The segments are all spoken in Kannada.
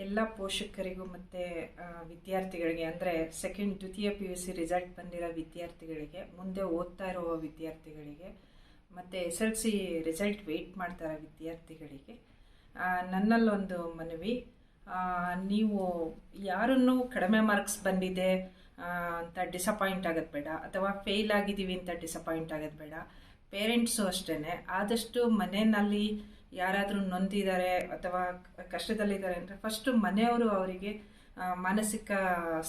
ಎಲ್ಲ ಪೋಷಕರಿಗೂ ಮತ್ತು ವಿದ್ಯಾರ್ಥಿಗಳಿಗೆ ಅಂದರೆ ದ್ವಿತೀಯ PUC ರಿಸಲ್ಟ್ ಬಂದಿರೋ ವಿದ್ಯಾರ್ಥಿಗಳಿಗೆ, ಮುಂದೆ ಓದ್ತಾ ಇರೋ ವಿದ್ಯಾರ್ಥಿಗಳಿಗೆ ಮತ್ತು SLC ರಿಸಲ್ಟ್ ವೆಯ್ಟ್ ಮಾಡ್ತಾ ಇರೋ ವಿದ್ಯಾರ್ಥಿಗಳಿಗೆ ನನ್ನಲ್ಲೊಂದು ಮನವಿ. ನೀವು ಯಾರನ್ನು ಕಡಿಮೆ ಮಾರ್ಕ್ಸ್ ಬಂದಿದೆ ಅಂತ ಡಿಸಪಾಯಿಂಟ್ ಆಗೋದು ಬೇಡ, ಅಥವಾ ಫೇಲ್ ಆಗಿದ್ದೀವಿ ಅಂತ ಡಿಸಪಾಯಿಂಟ್ ಆಗೋದು ಬೇಡ. ಪೇರೆಂಟ್ಸು ಅಷ್ಟೇ, ಆದಷ್ಟು ಮನೆಯಲ್ಲಿ ಯಾರಾದರೂ ನೊಂದಿದ್ದಾರೆ ಅಥವಾ ಕಷ್ಟದಲ್ಲಿದ್ದಾರೆ ಅಂದರೆ ಫಸ್ಟು ಮನೆಯವರು ಅವರಿಗೆ ಮಾನಸಿಕ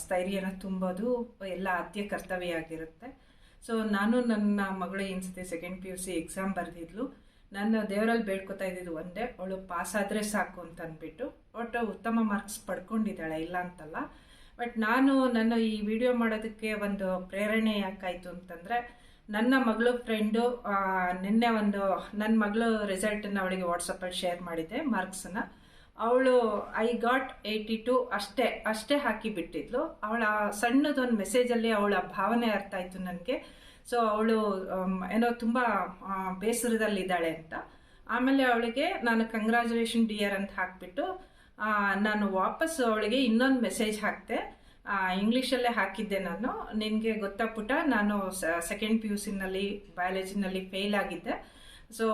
ಸ್ಥೈರ್ಯನ ತುಂಬೋದು ಎಲ್ಲ ಆದ್ಯ ಕರ್ತವ್ಯ ಆಗಿರುತ್ತೆ. ಸೊ ನಾನು ನನ್ನ ಮಗಳು ಏನ್ಸುತ್ತೆ PUC ಎಕ್ಸಾಮ್ ಬರೆದಿದ್ಲು. ನಾನು ದೇವರಲ್ಲಿ ಬೇಡ್ಕೊತಾ ಇದ್ದಿದ್ದು ಒಂದೇ, ಅವಳು ಪಾಸ್ ಆದರೆ ಸಾಕು ಅಂತ ಅಂದ್ಬಿಟ್ಟು. ಒಟ್ಟು ಉತ್ತಮ ಮಾರ್ಕ್ಸ್ ಪಡ್ಕೊಂಡಿದ್ದಾಳೆ, ಇಲ್ಲ ಅಂತಲ್ಲ. ಬಟ್ ನನ್ನ ಈ ವಿಡಿಯೋ ಮಾಡೋದಕ್ಕೆ ಒಂದು ಪ್ರೇರಣೆ ಯಾಕಾಯಿತು ಅಂತಂದರೆ, ನನ್ನ ಮಗಳು ಫ್ರೆಂಡು ನಿನ್ನೆ ನನ್ನ ಮಗಳು ರಿಸಲ್ಟನ್ನು ಅವಳಿಗೆ ವಾಟ್ಸಪ್ಪಲ್ಲಿ ಶೇರ್ ಮಾಡಿದ್ದೆ, ಮಾರ್ಕ್ಸನ್ನು. ಅವಳು ಐ ಗಾಟ್ 82 ಅಷ್ಟೇ ಹಾಕಿ ಬಿಟ್ಟಿದ್ಲು. ಅವಳ ಸಣ್ಣದೊಂದು ಮೆಸೇಜಲ್ಲಿ ಅವಳ ಭಾವನೆ ಅರ್ಥ ಆಯಿತು ನನಗೆ. ಸೊ ಅವಳು ಏನೋ ತುಂಬ ಬೇಸರದಲ್ಲಿದ್ದಾಳೆ ಅಂತ. ಆಮೇಲೆ ಅವಳಿಗೆ ನಾನು ಕಂಗ್ರ್ಯಾಚುಲೇಷನ್ ಡಿಯರ್ ಅಂತ ಹಾಕ್ಬಿಟ್ಟು ನಾನು ವಾಪಸ್ ಅವಳಿಗೆ ಇನ್ನೊಂದು ಮೆಸೇಜ್ ಹಾಕ್ತೆ. ಇಂಗ್ಲೀಷಲ್ಲೇ ಹಾಕಿದ್ದೆ ನಾನು, ನಿನಗೆ ಗೊತ್ತಾ ಪುಟ, ನಾನು PUCನಲ್ಲಿ ಬಯಾಲಜಿನಲ್ಲಿ ಫೇಲ್ ಆಗಿದ್ದೆ. ಸೊ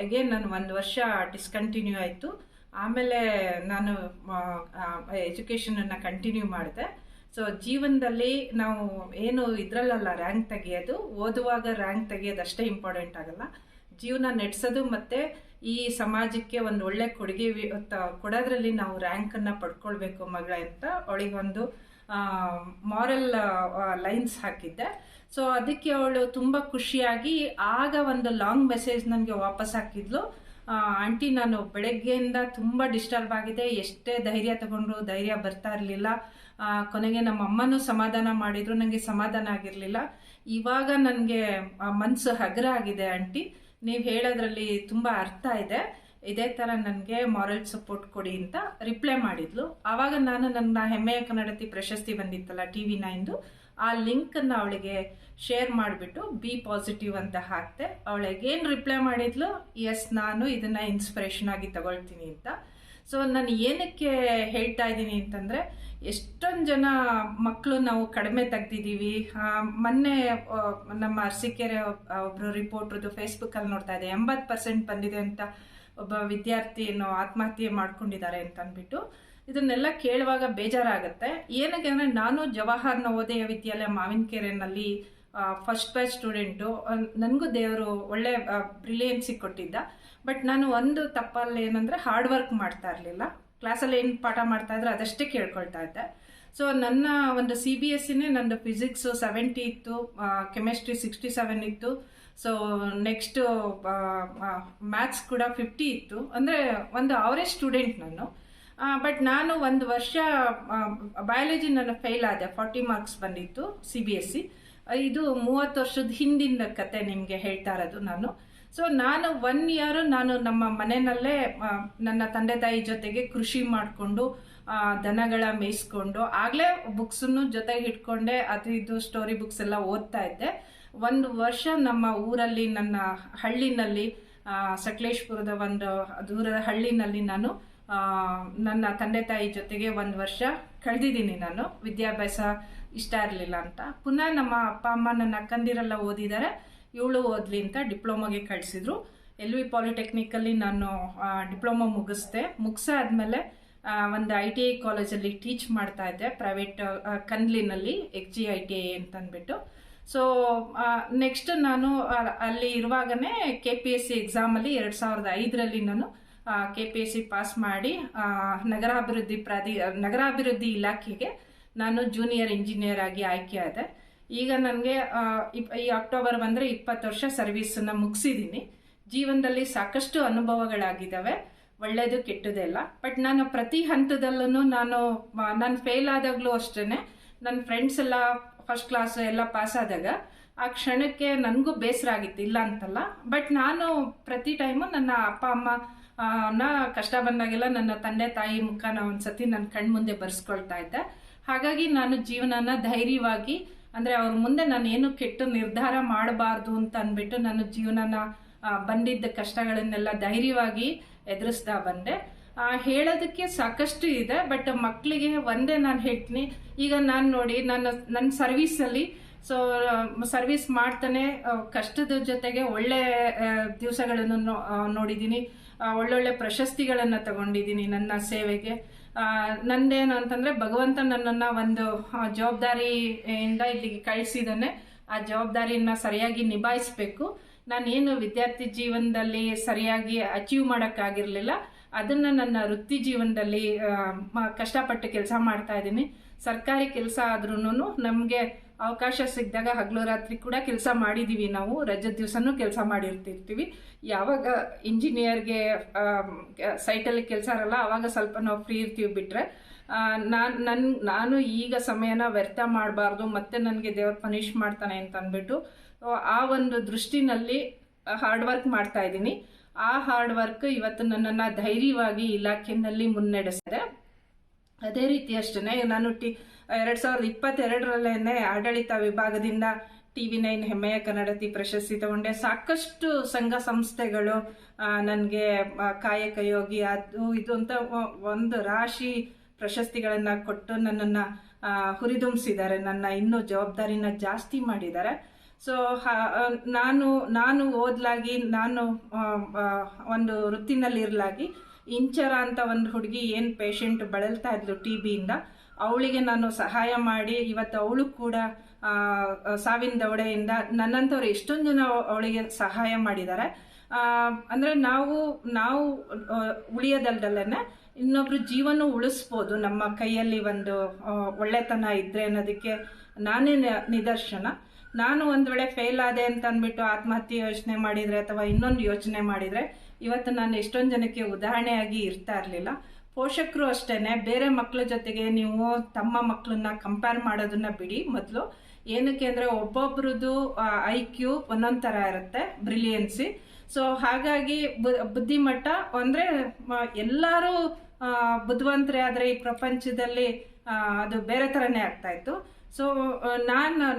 ಅಗೇನ್ ನಾನು 1 ವರ್ಷ ಡಿಸ್ಕಂಟಿನ್ಯೂ ಆಯಿತು. ಆಮೇಲೆ ನಾನು ಎಜುಕೇಷನನ್ನು ಕಂಟಿನ್ಯೂ ಮಾಡಿದೆ. ಸೊ ಜೀವನದಲ್ಲಿ ನಾವು ಏನು ಇದರಲ್ಲ ರ್ಯಾಂಕ್ ತೆಗಿಯೋದು, ಓದುವಾಗ ರ್ಯಾಂಕ್ ತೆಗಿಯೋದು ಅಷ್ಟೇ ಇಂಪಾರ್ಟೆಂಟ್ ಆಗಲ್ಲ. ಜೀವನ ನಡೆಸೋದು ಮತ್ತು ಈ ಸಮಾಜಕ್ಕೆ ಒಂದು ಒಳ್ಳೆ ಕೊಡುಗೆ ಕೊಡೋದ್ರಲ್ಲಿ ನಾವು ರ್ಯಾಂಕನ್ನು ಪಡ್ಕೊಳ್ಬೇಕು ಮಗಳ ಅಂತ ಅವಳಿಗೊಂದು ಮಾರಲ್ ಲೈನ್ಸ್ ಹಾಕಿದ್ದೆ. ಸೊ ಅದಕ್ಕೆ ಅವಳು ತುಂಬ ಖುಷಿಯಾಗಿ ಆಗ ಒಂದು ಲಾಂಗ್ ಮೆಸೇಜ್ ನನಗೆ ವಾಪಸ್ ಹಾಕಿದ್ಲು. ಆಂಟಿ, ನಾನು ಬೆಳಗ್ಗೆಯಿಂದ ತುಂಬ ಡಿಸ್ಟರ್ಬ್ ಆಗಿದೆ, ಎಷ್ಟೇ ಧೈರ್ಯ ತಗೊಂಡ್ರು ಧೈರ್ಯ ಬರ್ತಾ ಇರಲಿಲ್ಲ. ಕೊನೆಗೆ ನಮ್ಮ ಅಮ್ಮನೂ ಸಮಾಧಾನ ಮಾಡಿದ್ರು, ನನಗೆ ಸಮಾಧಾನ ಆಗಿರಲಿಲ್ಲ. ಇವಾಗ ನನಗೆ ಮನಸ್ಸು ಹಗುರ ಆಗಿದೆ ಆಂಟಿ, ನೀವು ಹೇಳೋದ್ರಲ್ಲಿ ತುಂಬ ಅರ್ಥ ಇದೆ, ಇದೇ ಥರ ನನಗೆ ಮಾರಲ್ ಸಪೋರ್ಟ್ ಕೊಡಿ ಅಂತ ರಿಪ್ಲೈ ಮಾಡಿದ್ಲು. ಆವಾಗ ನಾನು ನನ್ನ ಹೆಮ್ಮೆಯ ಕನ್ನಡತಿ ಪ್ರಶಸ್ತಿ ಬಂದಿತ್ತಲ್ಲ TV9, ಆ ಲಿಂಕನ್ನು ಅವಳಿಗೆ ಶೇರ್ ಮಾಡಿಬಿಟ್ಟು ಬಿ ಪಾಸಿಟಿವ್ ಅಂತ ಹಾಕ್ತೆ. ಅವಳಿಗೇನು ರಿಪ್ಲೈ ಮಾಡಿದ್ಲು, ಎಸ್, ನಾನು ಇದನ್ನು ಇನ್ಸ್ಪಿರೇಷನ್ ಆಗಿ ತಗೊಳ್ತೀನಿ ಅಂತ. ಸೊ ನಾನು ಏನಕ್ಕೆ ಹೇಳ್ತಾ ಇದ್ದೀನಿ ಅಂತಂದರೆ, ಎಷ್ಟೊಂದು ಜನ ಮಕ್ಕಳು ನಾವು ಕಡಿಮೆ ತೆಗ್ದಿದ್ದೀವಿ. ಮೊನ್ನೆ ನಮ್ಮ ಅರಸೀಕೆರೆ ಒಬ್ಬರು ರಿಪೋರ್ಟ್ರದ್ದು ಫೇಸ್ಬುಕ್ಕಲ್ಲಿ ನೋಡ್ತಾ ಇದೆ, 80% ಬಂದಿದೆ ಅಂತ ಒಬ್ಬ ವಿದ್ಯಾರ್ಥಿಯನ್ನು ಆತ್ಮಹತ್ಯೆ ಮಾಡ್ಕೊಂಡಿದ್ದಾರೆ ಅಂತ ಅಂದ್ಬಿಟ್ಟು. ಇದನ್ನೆಲ್ಲ ಕೇಳುವಾಗ ಬೇಜಾರಾಗುತ್ತೆ. ಏನಕ್ಕೆ ಅಂದರೆ, ನಾನು Jawahar Navodaya Vidyalaya ಮಾವಿನಕೆರೆನಲ್ಲಿ first batch student. ನನಗೂ ದೇವರು ಒಳ್ಳೆ ಬ್ರಿಲಿಯನ್ಸಿ ಕೊಟ್ಟಿದ್ದ. ಬಟ್ ನಾನು ಒಂದು ತಪ್ಪಲ್ಲಿ ಏನಂದರೆ, ಹಾರ್ಡ್ ವರ್ಕ್ ಮಾಡ್ತಾ ಇರಲಿಲ್ಲ. ಕ್ಲಾಸಲ್ಲಿ ಏನು ಪಾಠ ಮಾಡ್ತಾ ಇದ್ರೆ ಅದಷ್ಟೇ ಕೇಳ್ಕೊಳ್ತಾ ಇದ್ದೆ. ಸೊ ನನ್ನ ಒಂದು CBSEನೇ ನಂದು ಫಿಸಿಕ್ಸು 70 ಇತ್ತು, ಕೆಮಿಸ್ಟ್ರಿ 67 ಇತ್ತು. ಸೊ ನೆಕ್ಸ್ಟು ಮ್ಯಾಥ್ಸ್ ಕೂಡ 50 ಇತ್ತು. ಅಂದರೆ ಒಂದು ಅವರೇಜ್ ಸ್ಟೂಡೆಂಟ್ ನಾನು. ಬಟ್ ನಾನು 1 ವರ್ಷ ಬಯಾಲಜಿ ನಾನು ಫೇಲ್ ಆದೆ, 40 ಮಾರ್ಕ್ಸ್ ಬಂದಿತ್ತು CBSE. ಇದು 30 ವರ್ಷದ ಹಿಂದಿನ ಕತೆ ನಿಮಗೆ ಹೇಳ್ತಾ ಇರೋದು ನಾನು. ಸೊ ನಾನು 1 ಇಯರ್ ನಾನು ನಮ್ಮ ಮನೆಯಲ್ಲೇ ನನ್ನ ತಂದೆ ತಾಯಿ ಜೊತೆಗೆ ಕೃಷಿ ಮಾಡಿಕೊಂಡು ದನಗಳ ಮೇಯಿಸ್ಕೊಂಡು ಆಗಲೇ ಬುಕ್ಸನ್ನು ಜೊತೆಗೆ ಇಟ್ಕೊಂಡೆ, ಅದು ಇದು ಸ್ಟೋರಿ ಬುಕ್ಸ್ ಎಲ್ಲ ಓದ್ತಾ ಇದ್ದೆ. 1 ವರ್ಷ ನಮ್ಮ ಊರಲ್ಲಿ, ನನ್ನ ಹಳ್ಳಿನಲ್ಲಿ, ಸಕಲೇಶ್ಪುರದ ಒಂದು ದೂರದ ಹಳ್ಳಿನಲ್ಲಿ ನಾನು ನನ್ನ ತಂದೆ ತಾಯಿ ಜೊತೆಗೆ 1 ವರ್ಷ ಕಳೆದಿದ್ದೀನಿ. ನಾನು ವಿದ್ಯಾಭ್ಯಾಸ ಇಷ್ಟ ಇರಲಿಲ್ಲ ಅಂತ ಪುನಃ ನಮ್ಮ ಅಪ್ಪ ಅಮ್ಮ ನನ್ನ ಅಕ್ಕಂದಿರೆಲ್ಲ ಓದಿದ್ದಾರೆ, ಇವಳು ಓದ್ಲಿ ಅಂತ ಡಿಪ್ಲೊಮಾಗೆ ಕಳಿಸಿದ್ರು. LV ಪಾಲಿಟೆಕ್ನಿಕಲ್ಲಿ ನಾನು ಡಿಪ್ಲೊಮಾ ಮುಗಿಸಾದ್ಮೇಲೆ ಒಂದು ITI ಕಾಲೇಜಲ್ಲಿ ಟೀಚ್ ಮಾಡ್ತಾ ಇದ್ದೆ, ಪ್ರೈವೇಟ್ ಕನ್ಲಿನಲ್ಲಿ, XGITI ಅಂತ ಅಂದ್ಬಿಟ್ಟು. ಸೊ ನೆಕ್ಸ್ಟ್ ನಾನು ಅಲ್ಲಿ ಇರುವಾಗನೇ KPSC ಎಕ್ಸಾಮಲ್ಲಿ 2005ರಲ್ಲಿ ನಾನು KPSC ಪಾಸ್ ಮಾಡಿ ನಗರಾಭಿವೃದ್ಧಿ ಇಲಾಖೆಗೆ ನಾನು ಜೂನಿಯರ್ ಇಂಜಿನಿಯರ್ ಆಗಿ ಆಯ್ಕೆ ಆದೆ. ಈಗ ನನಗೆ ಈ ಅಕ್ಟೋಬರ್ ಬಂದರೆ 20 ವರ್ಷ ಸರ್ವಿಸನ್ನು ಮುಗಿಸಿದ್ದೀನಿ. ಜೀವನದಲ್ಲಿ ಸಾಕಷ್ಟು ಅನುಭವಗಳಾಗಿದ್ದಾವೆ, ಒಳ್ಳೆಯದು ಕೆಟ್ಟದೆಲ್ಲ. ಬಟ್ ನಾನು ಪ್ರತಿ ಹಂತದಲ್ಲೂ ನಾನು ಫೇಲ್ ಆದಾಗಲೂ ಅಷ್ಟೇ, ನನ್ನ ಫ್ರೆಂಡ್ಸ್ ಎಲ್ಲ ಫಸ್ಟ್ ಕ್ಲಾಸ್ ಎಲ್ಲ ಪಾಸ್ ಆದಾಗ ಆ ಕ್ಷಣಕ್ಕೆ ನನಗೂ ಬೇಸರ ಆಗಿತ್ತು, ಇಲ್ಲ ಅಂತಲ್ಲ. ಬಟ್ ನಾನು ಪ್ರತಿ ಟೈಮು ನನ್ನ ಅಪ್ಪ ಅಮ್ಮ ಕಷ್ಟ ಬಂದಾಗೆಲ್ಲ ನನ್ನ ತಂದೆ ತಾಯಿ ಮುಖನ ಒಂದ್ಸತಿ ನನ್ನ ಕಣ್ಮುಂದೆ ಬರ್ಸ್ಕೊಳ್ತಾ ಇದ್ದೆ. ಹಾಗಾಗಿ ನಾನು ಜೀವನನ ಧೈರ್ಯವಾಗಿ, ಅಂದರೆ ಅವ್ರ ಮುಂದೆ ನಾನು ಏನು ಕೆಟ್ಟ ನಿರ್ಧಾರ ಮಾಡಬಾರ್ದು ಅಂತ ಅಂದ್ಬಿಟ್ಟು ನಾನು ಜೀವನನ ಬಂದಿದ್ದ ಕಷ್ಟಗಳನ್ನೆಲ್ಲ ಧೈರ್ಯವಾಗಿ ಎದುರಿಸ್ತಾ ಬಂದೆ. ಹೇಳೋದಕ್ಕೆ ಸಾಕಷ್ಟು ಇದೆ. ಬಟ್ ಮಕ್ಕಳಿಗೆ ಒಂದೇ ನಾನು ಹೇಳ್ತೀನಿ, ಈಗ ನಾನು ನೋಡಿ ನನ್ನ ಸರ್ವೀಸಲ್ಲಿ ಸರ್ವಿಸ್ ಮಾಡ್ತಾನೆ ಕಷ್ಟದ ಜೊತೆಗೆ ಒಳ್ಳೆ ದಿವಸಗಳನ್ನು ನೋಡಿದ್ದೀನಿ, ಒಳ್ಳೊಳ್ಳೆ ಪ್ರಶಸ್ತಿಗಳನ್ನು ತಗೊಂಡಿದ್ದೀನಿ ನನ್ನ ಸೇವೆಗೆ. ನಂದೇನು ಅಂತಂದ್ರೆ ಭಗವಂತ ನನ್ನನ್ನು ಒಂದು ಜವಾಬ್ದಾರಿಯಿಂದ ಇಲ್ಲಿಗೆ ಕಳಿಸಿದ್ದಾನೆ. ಆ ಜವಾಬ್ದಾರಿಯನ್ನ ಸರಿಯಾಗಿ ನಿಭಾಯಿಸ್ಬೇಕು. ನಾನೇನು ವಿದ್ಯಾರ್ಥಿ ಜೀವನದಲ್ಲಿ ಸರಿಯಾಗಿ ಅಚೀವ್ ಮಾಡೋಕ್ಕಾಗಿರ್ಲಿಲ್ಲ, ಅದನ್ನ ನನ್ನ ವೃತ್ತಿ ಜೀವನದಲ್ಲಿ ಕಷ್ಟಪಟ್ಟು ಕೆಲಸ ಮಾಡ್ತಾ ಇದ್ದೀನಿ. ಸರ್ಕಾರಿ ಕೆಲಸ ಆದ್ರೂ ನಮಗೆ ಅವಕಾಶ ಸಿಕ್ಕಿದಾಗ ಹಗಲು ರಾತ್ರಿ ಕೂಡ ಕೆಲಸ ಮಾಡಿದ್ದೀವಿ. ನಾವು ರಜದ ದಿವಸನೂ ಕೆಲಸ ಮಾಡಿರ್ತಿರ್ತೀವಿ. ಯಾವಾಗ ಇಂಜಿನಿಯರ್ಗೆ ಸೈಟಲ್ಲಿ ಕೆಲಸ ಇರಲ್ಲ ಅವಾಗ ಸ್ವಲ್ಪ ನಾವು ಫ್ರೀ ಇರ್ತೀವಿ. ಬಿಟ್ರೆ ನಾನು ಈಗ ಸಮಯನ ವ್ಯರ್ಥ ಮಾಡಬಾರ್ದು, ಮತ್ತೆ ನನಗೆ ದೇವ್ರು ಪನಿಷ್ ಮಾಡ್ತಾನೆ ಅಂತ ಅಂದ್ಬಿಟ್ಟು ಆ ಒಂದು ದೃಷ್ಟಿನಲ್ಲಿ ಹಾರ್ಡ್ ವರ್ಕ್ ಮಾಡ್ತಾ ಇದ್ದೀನಿ. ಆ ಹಾರ್ಡ್ ವರ್ಕ್ ಇವತ್ತು ನನ್ನನ್ನು ಧೈರ್ಯವಾಗಿ ಇಲಾಖೆಯಲ್ಲಿ ಮುನ್ನಡೆಸಿದೆ. ಅದೇ ರೀತಿ ಅಷ್ಟೇ ನಾನು 2022 ಆಡಳಿತ ವಿಭಾಗದಿಂದ TV9 ಹೆಮ್ಮೆಯ ಕನ್ನಡತಿ ಪ್ರಶಸ್ತಿ ತಗೊಂಡೆ. ಸಾಕಷ್ಟು ಸಂಘ ಸಂಸ್ಥೆಗಳು ನನಗೆ ಕಾಯಕ ಯೋಗಿ ಅದು ಇದು ಅಂತ ಒಂದು ರಾಶಿ ಪ್ರಶಸ್ತಿಗಳನ್ನು ಕೊಟ್ಟು ನನ್ನನ್ನು ಹುರಿದುಂಬಿಸಿದ್ದಾರೆ. ನನ್ನ ಇನ್ನೂ ಜವಾಬ್ದಾರಿನ ಜಾಸ್ತಿ ಮಾಡಿದ್ದಾರೆ. ಸೊ ನಾನು ಓದ್ಲಾಗಿ ನಾನು ಒಂದು ವೃತ್ತಿನಲ್ಲಿ ಇರಲಾಗಿ ಇಂಚರ ಅಂತ ಒಂದು ಹುಡುಗಿ ಏನು ಪೇಷಂಟ್ ಬಳಲ್ತಾ ಇದ್ಲು TBಯಿಂದ, ಅವಳಿಗೆ ನಾನು ಸಹಾಯ ಮಾಡಿ ಇವತ್ತು ಅವಳು ಕೂಡ ಸಾವಿನ ದವಡೆಯಿಂದ ನನ್ನಂಥವ್ರು ಎಷ್ಟೊಂದು ಜನ ಅವಳಿಗೆ ಸಹಾಯ ಮಾಡಿದ್ದಾರೆ. ಅಂದರೆ ನಾವು ಉಳಿಯೋದಲ್ದಲ್ಲೇ ಇನ್ನೊಬ್ರು ಜೀವನ ಉಳಿಸ್ಬೋದು ನಮ್ಮ ಕೈಯಲ್ಲಿ ಒಂದು ಒಳ್ಳೆತನ ಇದ್ರೆ ಅನ್ನೋದಕ್ಕೆ ನಾನೇ ನಿದರ್ಶನ. ನಾನು ಒಂದು ವೇಳೆ ಫೇಲ್ ಆದೆ ಅಂತ ಅಂದ್ಬಿಟ್ಟು ಆತ್ಮಹತ್ಯೆ ಯೋಚನೆ ಮಾಡಿದರೆ ಅಥವಾ ಇನ್ನೊಂದು ಯೋಚನೆ ಮಾಡಿದರೆ ಇವತ್ತು ನಾನು ಎಷ್ಟೊಂದು ಜನಕ್ಕೆ ಉದಾಹರಣೆಯಾಗಿ ಇರ್ತಾ ಇರಲಿಲ್ಲ. ಪೋಷಕರು ಅಷ್ಟೇನೆ ಬೇರೆ ಮಕ್ಕಳ ಜೊತೆಗೆ ನೀವು ತಮ್ಮ ಮಕ್ಕಳನ್ನ ಕಂಪೇರ್ ಮಾಡೋದನ್ನ ಬಿಡಿ ಮೊದಲು. ಏನಕ್ಕೆ ಅಂದರೆ ಒಬ್ಬೊಬ್ರದ್ದು IQ ಒಂದೊಂದು ಥರ ಇರುತ್ತೆ, ಬ್ರಿಲಿಯನ್ಸಿ. ಸೊ ಹಾಗಾಗಿ ಬುದ್ಧಿಮಟ್ಟ ಅಂದರೆ ಎಲ್ಲರೂ ಬುದ್ಧಿವಂತರೇ ಆದರೆ ಈ ಪ್ರಪಂಚದಲ್ಲಿ ಅದು ಬೇರೆ ಥರನೇ ಆಗ್ತಾ ಇತ್ತು. ಸೊ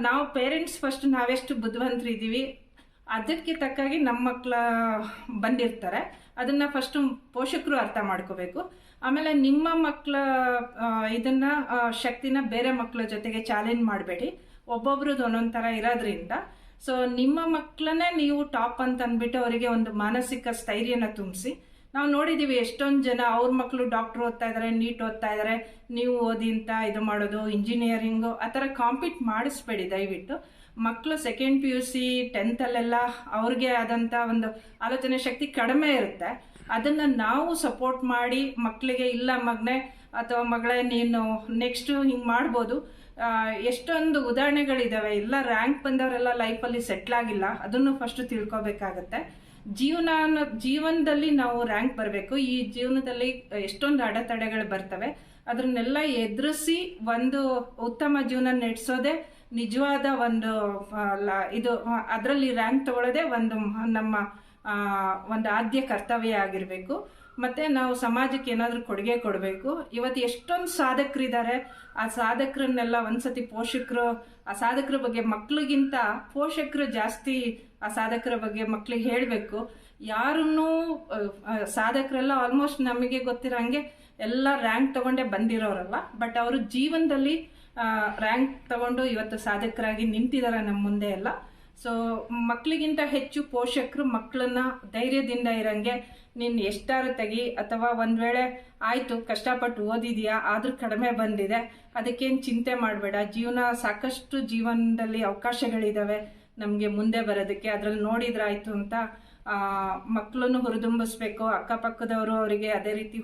ನಾವು ಪೇರೆಂಟ್ಸ್ ಫಸ್ಟ್ ನಾವೆಷ್ಟು ಬುದ್ಧಿವಂತರಿದ್ದೀವಿ ಅದಕ್ಕೆ ತಕ್ಕಾಗಿ ನಮ್ಮ ಮಕ್ಕಳ ಬಂದಿರ್ತಾರೆ. ಅದನ್ನ ಫಸ್ಟ್ ಪೋಷಕರು ಅರ್ಥ ಮಾಡ್ಕೋಬೇಕು. ಆಮೇಲೆ ನಿಮ್ಮ ಮಕ್ಕಳ ಇದನ್ನ ಶಕ್ತಿನ ಬೇರೆ ಮಕ್ಕಳ ಜೊತೆಗೆ ಚಾಲೆಂಜ್ ಮಾಡಬೇಡಿ. ಒಬ್ಬೊಬ್ರದ್ದು ಒಂದೊಂದು ಥರ ಇರೋದ್ರಿಂದ ಸೊ ನಿಮ್ಮ ಮಕ್ಕಳನ್ನೇ ನೀವು ಟಾಪ್ ಅಂತ ಅಂದ್ಬಿಟ್ಟು ಅವರಿಗೆ ಒಂದು ಮಾನಸಿಕ ಸ್ಥೈರ್ಯನ ತುಂಬಿಸಿ. ನಾವು ನೋಡಿದ್ದೀವಿ ಎಷ್ಟೊಂದು ಜನ ಅವ್ರ ಮಕ್ಕಳು ಡಾಕ್ಟರ್ ಓದ್ತಾ ಇದ್ದಾರೆ, ನೀಟ್ ಓದ್ತಾ ಇದ್ದಾರೆ, ನೀವು ಓದಿ ಅಂತ ಇದು ಮಾಡೋದು, ಇಂಜಿನಿಯರಿಂಗು ಆ ಥರ ಕಾಂಪೀಟ್ ಮಾಡಿಸ್ಬೇಡಿ ದಯವಿಟ್ಟು. ಮಕ್ಕಳು ಸೆಕೆಂಡ್ PUC 10th ಅವ್ರಿಗೆ ಆದಂಥ ಒಂದು ಆಲೋಚನೆ ಶಕ್ತಿ ಕಡಿಮೆ ಇರುತ್ತೆ. ಅದನ್ನು ನಾವು ಸಪೋರ್ಟ್ ಮಾಡಿ ಮಕ್ಕಳಿಗೆ ಇಲ್ಲ ಮಗನೇ ಅಥವಾ ಮಗಳೇ ನೀನು ನೆಕ್ಸ್ಟು ಹಿಂಗೆ ಮಾಡ್ಬೋದು. ಎಷ್ಟೊಂದು ಉದಾಹರಣೆಗಳಿದ್ದಾವೆ. ಎಲ್ಲ ರ್ಯಾಂಕ್ ಬಂದವರೆಲ್ಲ ಲೈಫಲ್ಲಿ ಸೆಟ್ಲ್ ಆಗಿಲ್ಲ, ಅದನ್ನು ಫಸ್ಟ್ ತಿಳ್ಕೊಬೇಕಾಗತ್ತೆ. ಜೀವನದಲ್ಲಿ ನಾವು ರ್ಯಾಂಕ್ ಬರಬೇಕು. ಈ ಜೀವನದಲ್ಲಿ ಎಷ್ಟೊಂದು ಅಡೆತಡೆಗಳು ಬರ್ತವೆ, ಅದನ್ನೆಲ್ಲ ಎದುರಿಸಿ ಒಂದು ಉತ್ತಮ ಜೀವನ ನಡೆಸೋದೇ ನಿಜವಾದ ಒಂದು ಇದು. ಅದರಲ್ಲಿ ರ್ಯಾಂಕ್ ತಗೊಳ್ಳೋದೇ ನಮ್ಮ ಒಂದು ಆದ್ಯ ಕರ್ತವ್ಯ ಆಗಿರಬೇಕು. ಮತ್ತೆ ನಾವು ಸಮಾಜಕ್ಕೆ ಏನಾದರೂ ಕೊಡುಗೆ ಕೊಡಬೇಕು. ಇವತ್ತು ಎಷ್ಟೊಂದು ಸಾಧಕರಿದ್ದಾರೆ, ಆ ಸಾಧಕರನ್ನೆಲ್ಲ ಒಂದ್ಸತಿ ಪೋಷಕರು ಆ ಸಾಧಕರ ಬಗ್ಗೆ ಮಕ್ಳಿಗಿಂತ ಪೋಷಕರು ಜಾಸ್ತಿ ಆ ಸಾಧಕರ ಬಗ್ಗೆ ಮಕ್ಳಿಗೆ ಹೇಳಬೇಕು. ಯಾರನ್ನೂ ಸಾಧಕರೆಲ್ಲ ಆಲ್ಮೋಸ್ಟ್ ನಮಗೆ ಗೊತ್ತಿರೋಂಗೆ ಎಲ್ಲ ರ್ಯಾಂಕ್ ತಗೊಂಡೇ ಬಂದಿರೋರಲ್ಲ, ಬಟ್ ಅವರು ಜೀವನದಲ್ಲಿ ರ್ಯಾಂಕ್ ತಗೊಂಡು ಇವತ್ತು ಸಾಧಕರಾಗಿ ನಿಂತಿದ್ದಾರೆ ನಮ್ಮ ಮುಂದೆ ಎಲ್ಲ. ಸೊ ಮಕ್ಕಳಿಗಿಂತ ಹೆಚ್ಚು ಪೋಷಕರು ಮಕ್ಕಳನ್ನ ಧೈರ್ಯದಿಂದ ಇರಂಗೆ ನೀನು ಎಷ್ಟಾರು ತೆಗಿ, ಅಥವಾ ಒಂದು ವೇಳೆ ಆಯಿತು ಕಷ್ಟಪಟ್ಟು ಓದಿದೆಯಾ ಆದರೂ ಕಡಿಮೆ ಬಂದಿದೆ ಅದಕ್ಕೇನು ಚಿಂತೆ ಮಾಡಬೇಡ. ಸಾಕಷ್ಟು ಜೀವನದಲ್ಲಿ ಅವಕಾಶಗಳಿದ್ದಾವೆ ನಮಗೆ ಮುಂದೆ ಬರೋದಕ್ಕೆ, ಅದ್ರಲ್ಲಿ ನೋಡಿದ್ರಾಯ್ತು ಅಂತ ಮಕ್ಕಳನ್ನು ಹುರಿದುಂಬಿಸ್ಬೇಕು. ಅಕ್ಕಪಕ್ಕದವರು ಅವರಿಗೆ ಅದೇ ರೀತಿ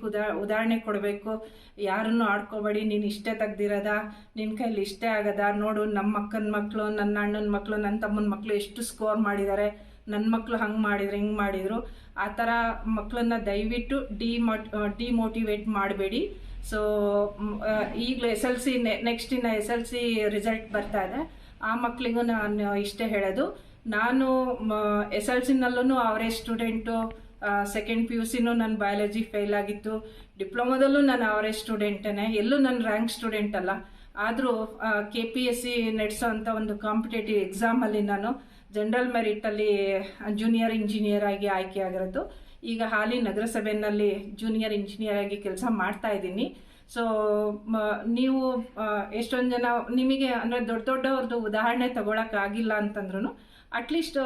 ಉದಾಹರಣೆ ಕೊಡಬೇಕು. ಯಾರನ್ನು ಆಡ್ಕೋಬೇಡಿ, ನೀನು ಇಷ್ಟೇ ತೆಗ್ದಿರೋದ, ನಿನ್ನ ಕೈಲಿ ಇಷ್ಟೇ ಆಗದ, ನೋಡು ನಮ್ಮ ಅಕ್ಕನ ಮಕ್ಕಳು, ನನ್ನ ಅಣ್ಣನ ಮಕ್ಕಳು, ನನ್ನ ತಮ್ಮನ ಮಕ್ಕಳು ಎಷ್ಟು ಸ್ಕೋರ್ ಮಾಡಿದ್ದಾರೆ, ನನ್ನ ಮಕ್ಕಳು ಹಂಗೆ ಮಾಡಿದ್ರು ಹಿಂಗೆ ಮಾಡಿದರು. ಆ ಥರ ಮಕ್ಕಳನ್ನ ದಯವಿಟ್ಟು ಡಿಮೋಟಿವೇಟ್ ಮಾಡಬೇಡಿ. ಸೊ ಈಗಲೂ ನೆಕ್ಸ್ಟ್ ಇನ್ನು SLC ರಿಸಲ್ಟ್ ಬರ್ತಾ ಇದೆ. ಆ ಮಕ್ಕಳಿಗೂ ನಾನು ಇಷ್ಟೇ ಹೇಳೋದು, ನಾನು SLCನಲ್ಲೂ ಅವರೇಜ್ ಸ್ಟೂಡೆಂಟು, ಸೆಕೆಂಡ್ PUCನೂ ನನ್ನ ಬಯಾಲಜಿ ಫೇಲ್ ಆಗಿತ್ತು, ಡಿಪ್ಲೊಮಾದಲ್ಲೂ ನಾನು ಅವರೇಜ್ ಸ್ಟೂಡೆಂಟೇ, ಎಲ್ಲೂ ನನ್ನ ರ್ಯಾಂಕ್ ಸ್ಟೂಡೆಂಟ್ ಅಲ್ಲ. ಆದರೂ KPSC ನಡೆಸೋ ಅಂಥ ಒಂದು ಕಾಂಪಿಟೇಟಿವ್ ಎಕ್ಸಾಮಲ್ಲಿ ನಾನು ಜನರಲ್ ಮೆರಿಟಲ್ಲಿ ಜೂನಿಯರ್ ಇಂಜಿನಿಯರ್ ಆಗಿ ಆಯ್ಕೆ ಆಗಿರೋದು. ಈಗ ಹಾಲಿ ನಗರಸಭೆಯಲ್ಲಿ ಜೂನಿಯರ್ ಇಂಜಿನಿಯರ್ ಆಗಿ ಕೆಲಸ ಮಾಡ್ತಾ ಇದ್ದೀನಿ. ಸೊ ನೀವು ಎಷ್ಟೊಂದು ಜನ ನಿಮಗೆ ಅಂದರೆ ದೊಡ್ಡವ್ರದ್ದು ಉದಾಹರಣೆ ತಗೊಳಕ್ಕಾಗಿಲ್ಲ ಅಂತಂದ್ರೂ ಅಟ್ಲೀಸ್ಟ್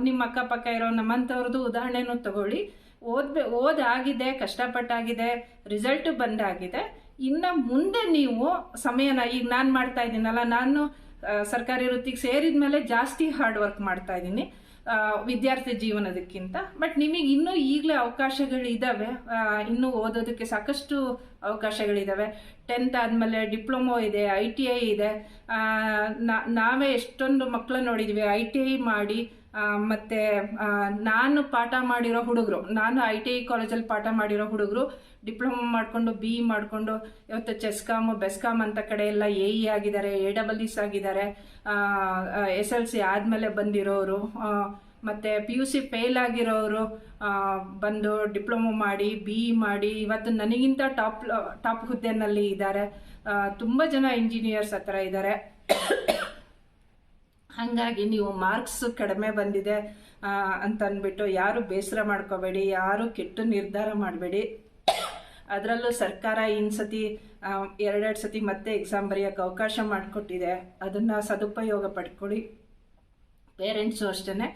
ನಿಮ್ಮ ಅಕ್ಕಪಕ್ಕ ಇರೋ ನಮ್ಮಂಥವ್ರದ್ದು ಉದಾಹರಣೆನೂ ತಗೊಳ್ಳಿ. ಓದಾಗಿದೆ, ಕಷ್ಟಪಟ್ಟಾಗಿದೆ, ರಿಸಲ್ಟ್ ಬಂದಾಗಿದೆ. ಇನ್ನು ಮುಂದೆ ನೀವು ಸಮಯನ ಈಗ ನಾನು ಮಾಡ್ತಾ ಇದ್ದೀನಲ್ಲ, ನಾನು ಸರ್ಕಾರಿ ವೃತ್ತಿಗೆ ಸೇರಿದ ಮೇಲೆ ಜಾಸ್ತಿ ಹಾರ್ಡ್ ವರ್ಕ್ ಮಾಡ್ತಾ ಇದ್ದೀನಿ ವಿದ್ಯಾರ್ಥಿ ಜೀವನದಕ್ಕಿಂತ. ಬಟ್ ನಿಮಗೆ ಇನ್ನೂ ಈಗಲೇ ಅವಕಾಶಗಳಿದ್ದಾವೆ, ಇನ್ನೂ ಓದೋದಕ್ಕೆ ಸಾಕಷ್ಟು ಅವಕಾಶಗಳಿದ್ದಾವೆ. 10th ಆದಮೇಲೆ ಡಿಪ್ಲೊಮೊ ಇದೆ, ITI ಇದೆ. ನಾವೇ ಎಷ್ಟೊಂದು ಮಕ್ಕಳು ನೋಡಿದ್ವಿ ITI ಮಾಡಿ. ಮತ್ತು ನಾನು ಪಾಠ ಮಾಡಿರೋ ಹುಡುಗರು, ನಾನು ITI ಕಾಲೇಜಲ್ಲಿ ಪಾಠ ಮಾಡಿರೋ ಹುಡುಗರು ಡಿಪ್ಲೊಮೊ ಮಾಡಿಕೊಂಡು BE ಮಾಡಿಕೊಂಡು ಇವತ್ತು ಚೆಸ್ಕಾಮ್ ಬೆಸ್ಕಾಮ್ ಅಂತ ಕಡೆ ಎಲ್ಲ AE ಆಗಿದ್ದಾರೆ, AEEs ಆಗಿದ್ದಾರೆ. SLC ಆದಮೇಲೆ ಬಂದಿರೋರು, ಮತ್ತು PUC ಫೇಲ್ ಆಗಿರೋರು ಬಂದು ಡಿಪ್ಲೊಮೊ ಮಾಡಿ BE ಮಾಡಿ ಇವತ್ತು ನನಗಿಂತ ಟಾಪ್ ಹುದ್ದೆನಲ್ಲಿ ಇದ್ದಾರೆ. ತುಂಬ ಜನ ಇಂಜಿನಿಯರ್ಸ್ ಆ ಥರ ಇದ್ದಾರೆ. ಹಾಗಾಗಿ ನೀವು ಮಾರ್ಕ್ಸ್ ಕಡಿಮೆ ಬಂದಿದೆ ಅಂತ ಅಂದ್ಬಿಟ್ಟು ಯಾರು ಬೇಸರ ಮಾಡ್ಕೋಬೇಡಿ, ಯಾರು ಕೆಟ್ಟ ನಿರ್ಧಾರ ಮಾಡಬೇಡಿ. ಅದರಲ್ಲೂ ಸರ್ಕಾರ ಸತಿ 2 ಸತಿ ಮತ್ತೆ ಎಕ್ಸಾಮ್ ಬರೆಯೋಕ್ಕೆ ಅವಕಾಶ ಮಾಡಿಕೊಟ್ಟಿದೆ, ಅದನ್ನು ಸದುಪಯೋಗ ಪಡ್ಕೊಳ್ಳಿ. ಪೇರೆಂಟ್ಸು ಅಷ್ಟೇ,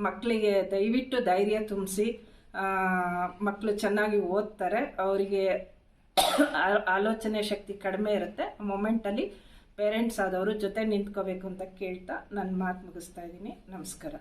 ಮಕ್ಕಳಿಗೆ ದಯವಿಟ್ಟು ಧೈರ್ಯ ತುಂಬಿಸಿ. ಮಕ್ಕಳು ಚೆನ್ನಾಗಿ ಓದ್ತಾರೆ, ಅವರಿಗೆ ಆಲೋಚನೆ ಶಕ್ತಿ ಕಡಿಮೆ ಇರುತ್ತೆ. ಮೊಮೆಂಟಲ್ಲಿ ಪೇರೆಂಟ್ಸ್ ಆದವರು ಜೊತೆ ನಿಂತ್ಕೋಬೇಕು ಅಂತ ಕೇಳ್ತಾ ನನ್ನ ಮಾತು ಮುಗಿಸ್ತಾ ಇದ್ದೀನಿ. ನಮಸ್ಕಾರ.